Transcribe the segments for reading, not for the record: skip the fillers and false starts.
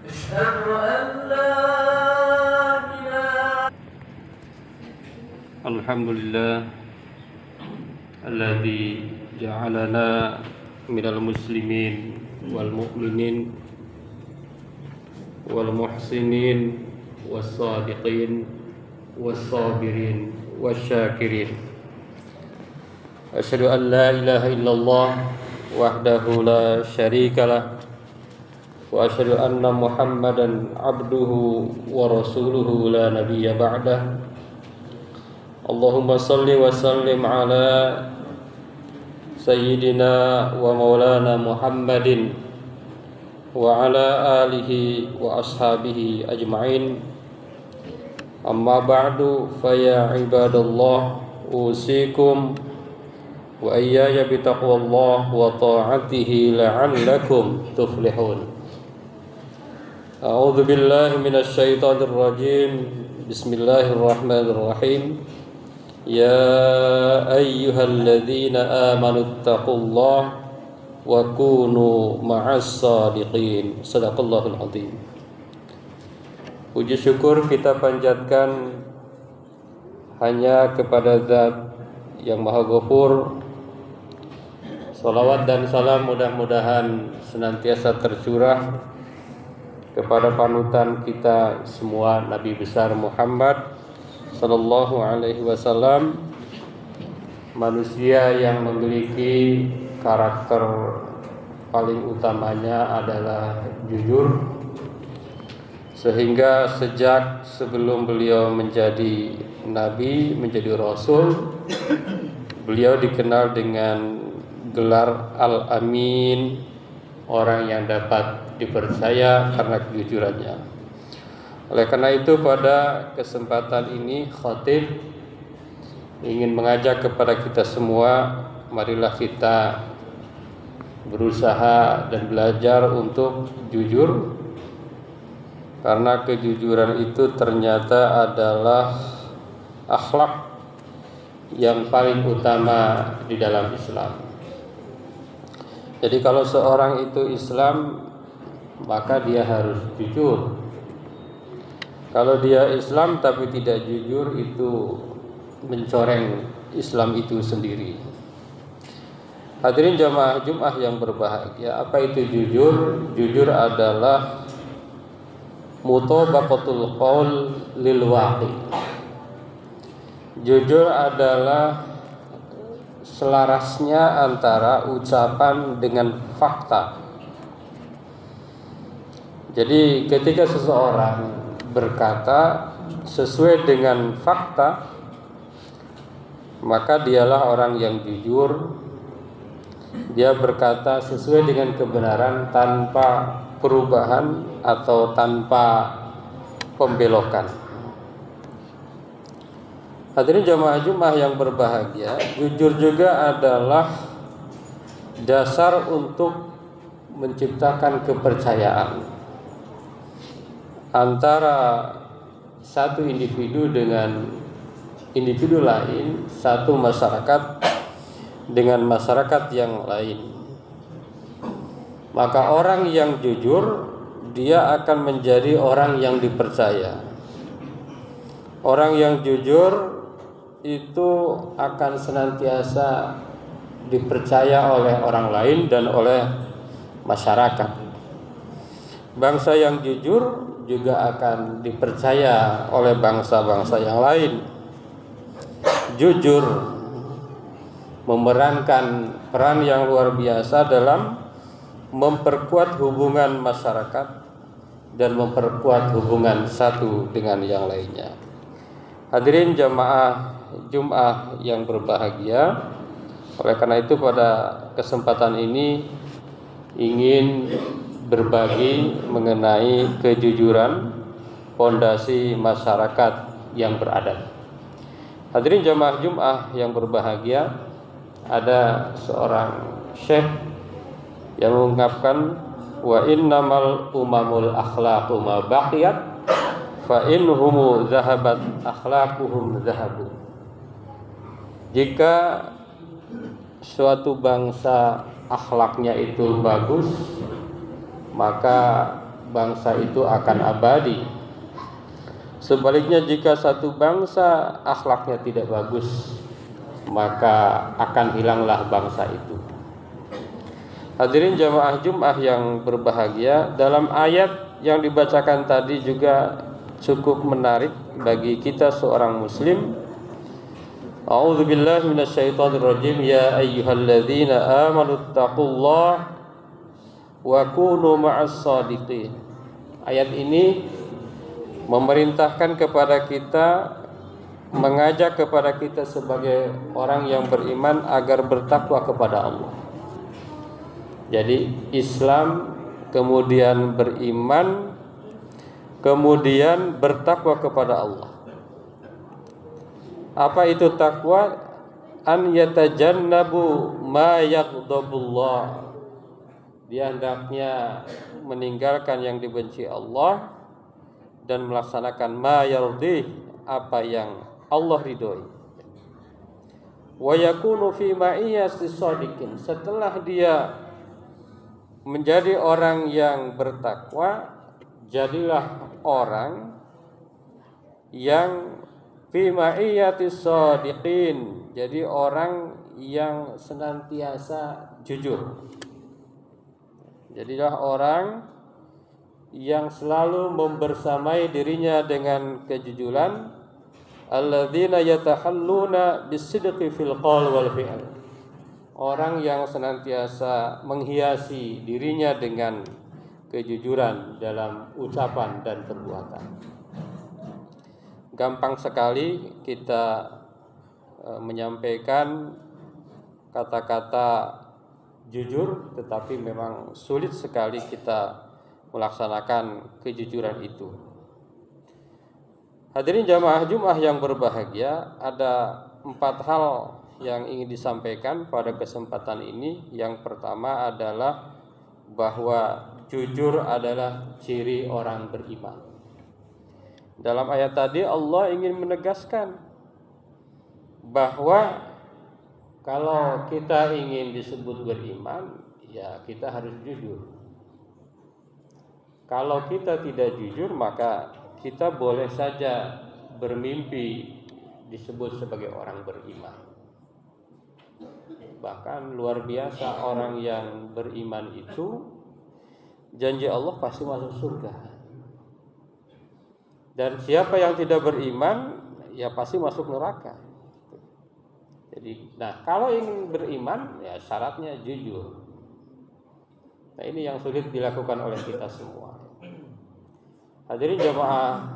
أشهد أن لا إله. الحمد لله الذي جعلنا من المسلمين والمؤمنين والمحسنين والصادقين والصابرين والشاكرين. أشهد أن لا إله إلا الله وحده لا شريك له وأشهد أن محمدا عبده ورسوله لا نبي بعده. اللهم صل وسلم على سيدنا ومولانا محمد وعلى آله وأصحابه أجمعين. أما بعد فيا عباد الله أوصيكم وإياي بتقوى الله وطاعته لعلكم تفلحون. أعوذ بالله من الشيطان الرجيم. بسم الله الرحمن الرحيم. يا أيها الذين آمنوا اتقوا الله وكونوا مع الصادقين. Sadaqallahul Azim. Puji syukur kita panjatkan hanya kepada Zat yang Maha Ghafur. Salawat dan salam mudah-mudahan senantiasa tercurah kepada panutan kita semua, Nabi besar Muhammad sallallahu alaihi wasallam, manusia yang memiliki karakter paling utamanya adalah jujur, sehingga sejak sebelum beliau menjadi nabi, menjadi rasul, beliau dikenal dengan gelar Al-Amin, orang yang dapat dipercaya karena kejujurannya. Oleh karena itu pada kesempatan ini khatib ingin mengajak kepada kita semua, marilah kita berusaha dan belajar untuk jujur, karena kejujuran itu ternyata adalah akhlak yang paling utama di dalam Islam. Jadi kalau seorang itu Islam, maka dia harus jujur. Kalau dia Islam tapi tidak jujur, itu mencoreng Islam itu sendiri. Hadirin jamaah Jumat yang berbahagia, apa itu jujur? Jujur adalah mutabaqatul qaul lil waqi. Jujur adalah selarasnya antara ucapan dengan fakta. Jadi ketika seseorang berkata sesuai dengan fakta, maka dialah orang yang jujur. Dia berkata sesuai dengan kebenaran tanpa perubahan atau tanpa pembelokan. Hadirin jamaah Jumat yang berbahagia, jujur juga adalah dasar untuk menciptakan kepercayaan antara satu individu dengan individu lain, satu masyarakat dengan masyarakat yang lain. Maka orang yang jujur, dia akan menjadi orang yang dipercaya. Orang yang jujur itu akan senantiasa dipercaya oleh orang lain dan oleh masyarakat. Bangsa yang jujur juga akan dipercaya oleh bangsa-bangsa yang lain. Jujur memerankan peran yang luar biasa dalam memperkuat hubungan masyarakat dan memperkuat hubungan satu dengan yang lainnya. Hadirin jamaah Jumat yang berbahagia, oleh karena itu pada kesempatan ini ingin berbagi mengenai kejujuran, fondasi masyarakat yang beradab. Hadirin jamaah Jumat yang berbahagia, ada seorang syekh yang mengungkapkan, wa innamal umamul akhlaqu ma baqiyat fa inhum zahabat akhlaquhum zahabu. Jika suatu bangsa akhlaknya itu bagus, maka bangsa itu akan abadi. Sebaliknya jika satu bangsa akhlaknya tidak bagus, maka akan hilanglah bangsa itu. Hadirin jamaah Jumat yang berbahagia, dalam ayat yang dibacakan tadi juga cukup menarik bagi kita seorang muslim. A'udzu billahi minasyaitonir rajim. Ya ayyuhalladzina amanu taqullaha wa kunu ma'as shadiqin. Ayat ini memerintahkan kepada kita, mengajak kepada kita sebagai orang yang beriman agar bertakwa kepada Allah. Jadi Islam, kemudian beriman, kemudian bertakwa kepada Allah. Apa itu takwa? An yatajannabu ma yaghdabullah. Dia hendaknya meninggalkan yang dibenci Allah dan melaksanakan ma yardih, apa yang Allah ridhoi. Wa yakunu fi ma'iyyati shadiqin. Setelah dia menjadi orang yang bertakwa, jadilah orang yang fi ma'iyyati shadiqin, jadi orang yang senantiasa jujur. Jadilah orang yang selalu membersamai dirinya dengan kejujuran. Alladzina yatahalluna bisidqi fil qaul wal fi'l. Orang yang senantiasa menghiasi dirinya dengan kejujuran dalam ucapan dan perbuatan. Gampang sekali kita menyampaikan kata-kata jujur, tetapi memang sulit sekali kita melaksanakan kejujuran itu. Hadirin jamaah Jumat yang berbahagia, ada 4 hal yang ingin disampaikan pada kesempatan ini. Yang pertama adalah bahwa jujur adalah ciri orang beriman. Dalam ayat tadi Allah ingin menegaskan bahwa kalau kita ingin disebut beriman, ya kita harus jujur. Kalau kita tidak jujur, maka kita boleh saja bermimpi disebut sebagai orang beriman. Bahkan luar biasa, orang yang beriman itu janji Allah pasti masuk surga. Dan siapa yang tidak beriman, ya pasti masuk neraka. Jadi, kalau ingin beriman, ya syaratnya jujur. Nah, ini yang sulit dilakukan oleh kita semua. Hadirin jamaah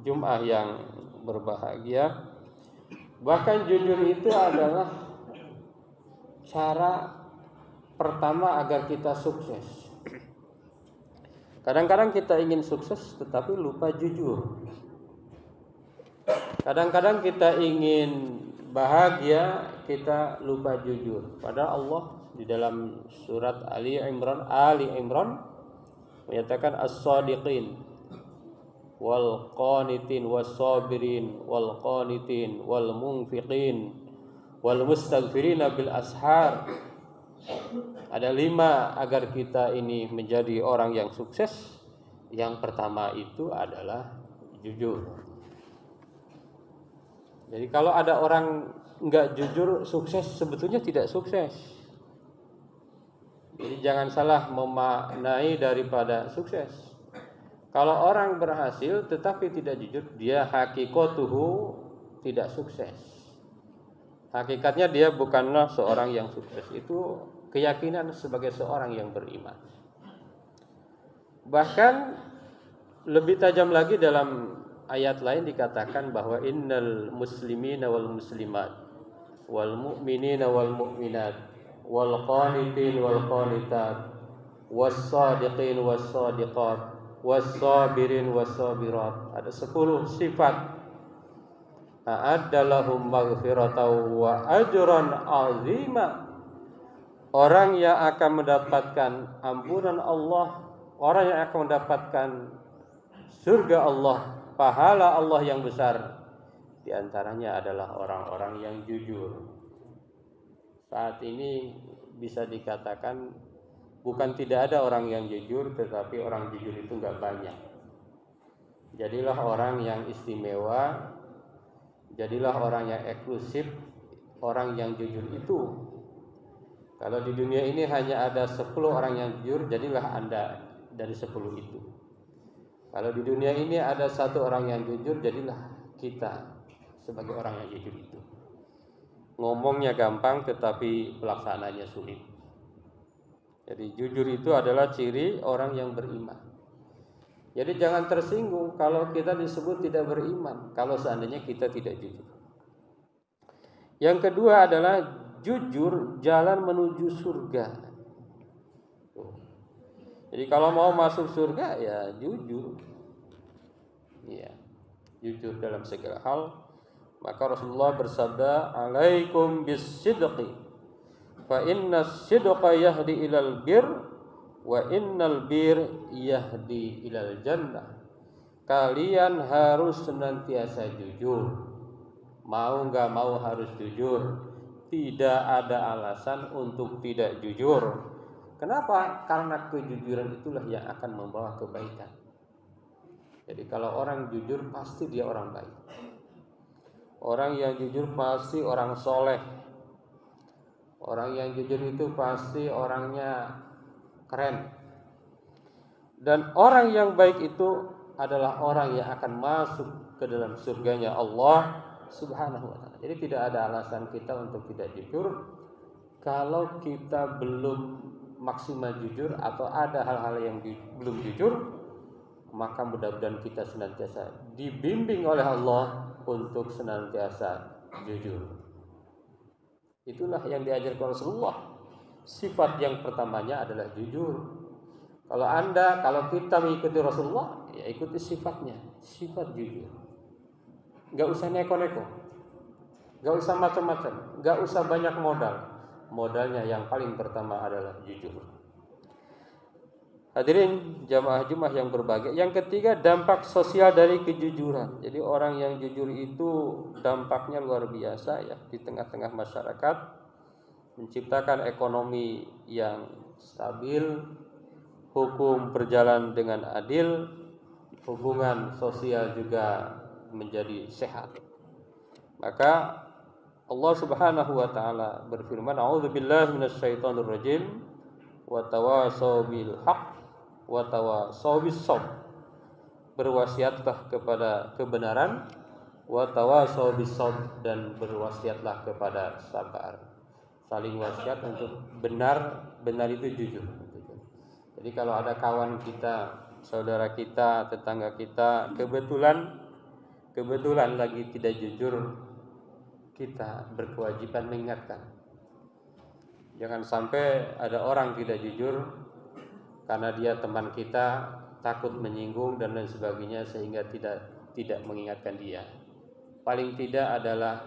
Jumat yang berbahagia, bahkan jujur itu adalah cara pertama agar kita sukses. Kadang-kadang kita ingin sukses tetapi lupa jujur. Kadang-kadang kita ingin bahagia, kita lupa jujur. Padahal Allah di dalam surat Ali Imran menyatakan as-sadiqin wal qanitin was-sabirin wal qanitin wal munfiqin wal mustaghfirina bil ashar. Ada 5 agar kita ini menjadi orang yang sukses. Yang pertama itu adalah jujur. Jadi kalau ada orang enggak jujur, sukses sebetulnya tidak sukses. Jadi jangan salah memaknai daripada sukses. Kalau orang berhasil tetapi tidak jujur, dia hakikatuhu tidak sukses. Hakikatnya dia bukanlah seorang yang sukses. Itu keyakinan sebagai seorang yang beriman. Bahkan lebih tajam lagi dalam ayat lain dikatakan bahwa innal muslimina wal muslimat wal mu'minina wal mu'minat wal qanitin wal qanitat was sadiqin was sadiqat was sabirin was sabirat. Ada 10 sifat. A'addalahum maghfiratan wa ajran 'azima. Orang yang akan mendapatkan ampunan Allah, orang yang akan mendapatkan surga Allah, pahala Allah yang besar, di antaranya adalah orang-orang yang jujur. Saat ini bisa dikatakan Bukan tidak ada orang yang jujur, tetapi orang jujur itu nggak banyak. Jadilah orang yang istimewa, jadilah orang yang eksklusif, orang yang jujur itu. Kalau di dunia ini hanya ada 10 orang yang jujur, jadilah Anda dari 10 itu. Kalau di dunia ini ada 1 orang yang jujur, jadilah kita sebagai orang yang jujur itu. Ngomongnya gampang, tetapi pelaksanaannya sulit. Jadi jujur itu adalah ciri orang yang beriman. Jadi jangan tersinggung kalau kita disebut tidak beriman, kalau seandainya kita tidak jujur. Yang kedua adalah jujur jalan menuju surga. Jadi kalau mau masuk surga ya jujur. Ya, jujur dalam segala hal. Maka Rasulullah bersabda, "Alaikum bis-sidqi. Fa inna sidqa yahdi ilal bir wa innal bir yahdi ilal jannah." Kalian harus senantiasa jujur. Mau nggak mau harus jujur. Tidak ada alasan untuk tidak jujur. Kenapa? Karena kejujuran itulah yang akan membawa kebaikan. Jadi kalau orang jujur pasti dia orang baik. Orang yang jujur pasti orang soleh. Orang yang jujur itu pasti orangnya keren. Dan orang yang baik itu adalah orang yang akan masuk ke dalam surganya Allah Subhanahu wa ta'ala. Jadi tidak ada alasan kita untuk tidak jujur. Kalau kita belum maksimal jujur atau ada hal-hal yang belum jujur, maka mudah-mudahan kita senantiasa dibimbing oleh Allah untuk senantiasa jujur. Itulah yang diajarkan Rasulullah. Sifat yang pertamanya adalah jujur. Kalau kita mengikuti Rasulullah, ya ikuti sifatnya, sifat jujur. Gak usah neko-neko, gak usah macam-macam, gak usah banyak modal. Modalnya yang paling pertama adalah jujur. Hadirin jamaah Jumat yang berbahagia. Yang ketiga, dampak sosial dari kejujuran. Jadi orang yang jujur itu dampaknya luar biasa ya di tengah-tengah masyarakat, menciptakan ekonomi yang stabil, hukum berjalan dengan adil, hubungan sosial juga menjadi sehat. Maka Allah Subhanahu wa taala berfirman, "A'udzubillahi minasyaitonir rajim. Wa tawassaw bil haqq wa tawassaw bis sabr." Berwasiatlah kepada kebenaran, wa tawassaw bis sabr, dan berwasiatlah kepada sabar. Saling wasiat untuk benar itu jujur. Jadi kalau ada kawan kita, saudara kita, tetangga kita kebetulan lagi tidak jujur, kita berkewajiban mengingatkan. Jangan sampai ada orang tidak jujur karena dia teman kita, takut menyinggung dan lain sebagainya, sehingga tidak mengingatkan dia. Paling tidak adalah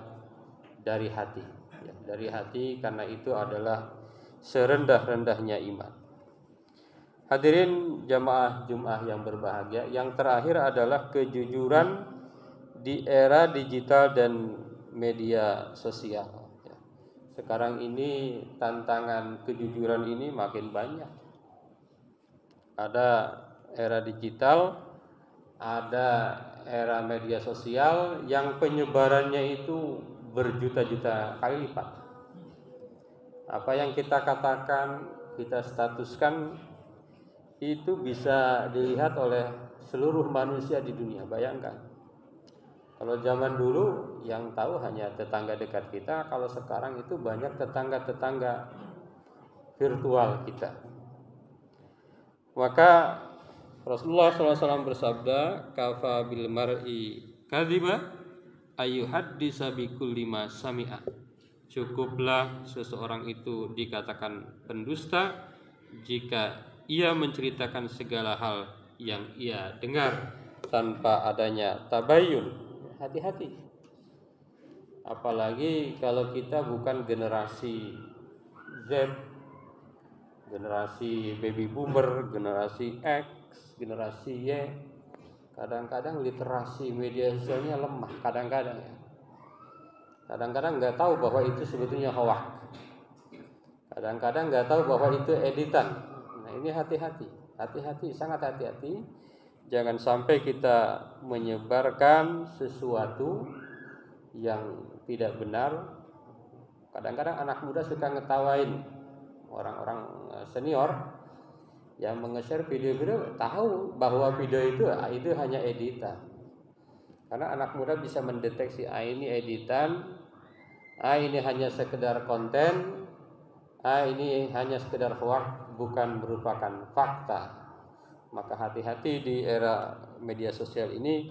dari hati, ya, dari hati, karena itu adalah serendah-rendahnya iman. Hadirin jamaah Jumat yang berbahagia, yang terakhir adalah kejujuran di era digital dan media sosial. Sekarang ini tantangan kejujuran ini makin banyak. Ada era digital, ada era media sosial yang penyebarannya itu berjuta-juta kali lipat. Apa yang kita katakan, kita statuskan, itu bisa dilihat oleh seluruh manusia di dunia. Bayangkan, kalau zaman dulu yang tahu hanya tetangga dekat kita, kalau sekarang itu banyak tetangga-tetangga virtual kita. Maka Rasulullah SAW bersabda, "Kafa bil mar'i kadhiba ayyuhaddisa bi kulli ma sami'a." Cukuplah seseorang itu dikatakan pendusta jika ia menceritakan segala hal yang ia dengar tanpa adanya tabayyun. Hati-hati. Apalagi kalau kita bukan generasi Z, generasi baby boomer, generasi X, generasi Y. Kadang-kadang literasi media sosialnya lemah, kadang-kadang ya. Kadang-kadang nggak tahu bahwa itu sebetulnya hoax. Kadang-kadang nggak tahu bahwa itu editan. ini hati-hati, sangat hati-hati. Jangan sampai kita menyebarkan sesuatu yang tidak benar. Kadang-kadang anak muda suka ngetawain orang-orang senior yang nge-share video-video, tahu bahwa video itu hanya editan. Karena anak muda bisa mendeteksi ini editan, ini hanya sekedar konten, ini hanya sekedar hoax, bukan merupakan fakta. Maka hati-hati di era media sosial ini,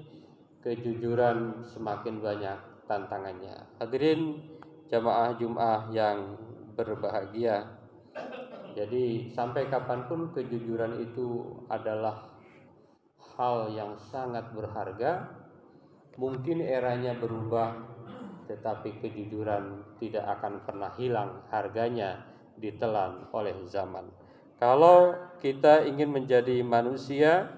kejujuran semakin banyak tantangannya. Hadirin jamaah Jumat yang berbahagia. Jadi sampai kapanpun kejujuran itu adalah hal yang sangat berharga. Mungkin eranya berubah, tetapi kejujuran tidak akan pernah hilang harganya ditelan oleh zaman. Kalau kita ingin menjadi manusia,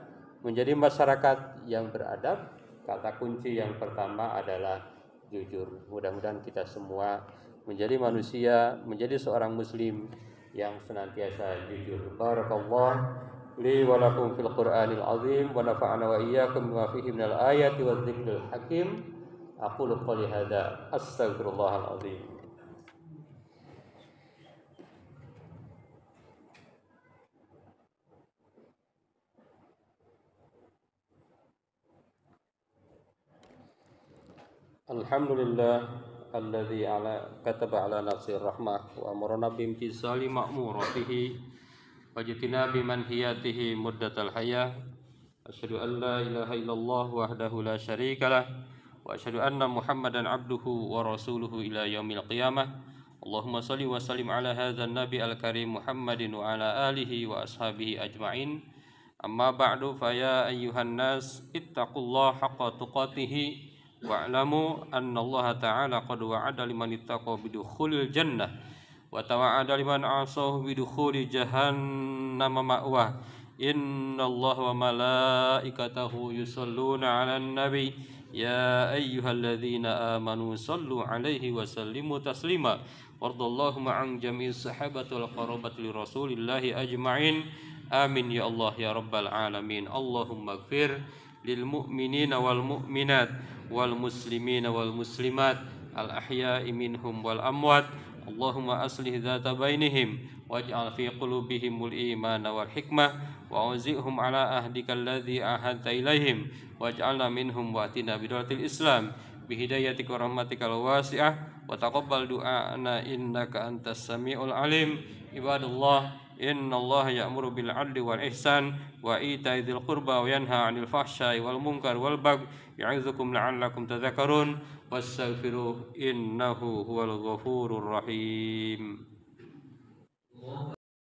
menjadi masyarakat yang beradab, kata kunci yang pertama adalah jujur. Mudah-mudahan kita semua menjadi manusia, menjadi seorang muslim yang senantiasa jujur. Barakallah li wa lakum fil Qur'anil azim wa nafa'ana wa iyyakum bima fihi minal ayati wadh-dhikril hakim. Aqulu qouli hadza astaghfirullahal azim. Alhamdulillah alladzi kataba ala nafsir rahmah wa amrana bimtisali ma'muratihi wa jitinabi manhiyatihi muddatal hayah. Asyhadu an la ilaha illallah wahdahu la syarikalah wa asyhadu anna Muhammadan abduhu wa rasuluhu ila yaumil qiyamah. Allahumma shalli wa sallim ala hadzal nabi al-karim Muhammadin wa ala alihi wa ashabihi ajma'in. Amma ba'du, fa ya ayyuhan nas ittaqullaha haqqa tuqatih wa'lamu anna Allah ta'ala qad wa'ada liman ittaqa bidukhulil jannah wa tawa'ada liman 'asahu bidukhuli jahannama ma'wah. Innallaha wa malaikatahu yusholluna 'alan nabi ya ayyuhalladzina amanu shallu 'alaihi wa sallimu taslima. Wardallahu ma'an jami'is sahabati wal qarabati li rasulillahi ajma'in. Amin ya Allah ya rabbal alamin. Allahumma ighfir lil mu'minina wal mu'minat wal muslimina wal muslimat al ahya'i minhum wal amwat. Allahumma aslih dzata bainihim waj'al fi qulubihimul imana wal hikmah wa auzi'hum ala ahdika alladzi ahadta ilaihim waj'alna minhum wa atina bidawatil islam bihidayatika wa rahmatikal wasi'ah wa taqabbal du'ana innaka antas samiul alim. Ibadallah, innallaha ya'muru bil 'adli wal ihsan wa ita'i dzil qurba wa yanha 'anil fahsya'i wal munkar wal baghi ya'izukum la'allakum tadhakkarun. Wastaghfiruh innahu huwal ghafurur rahim.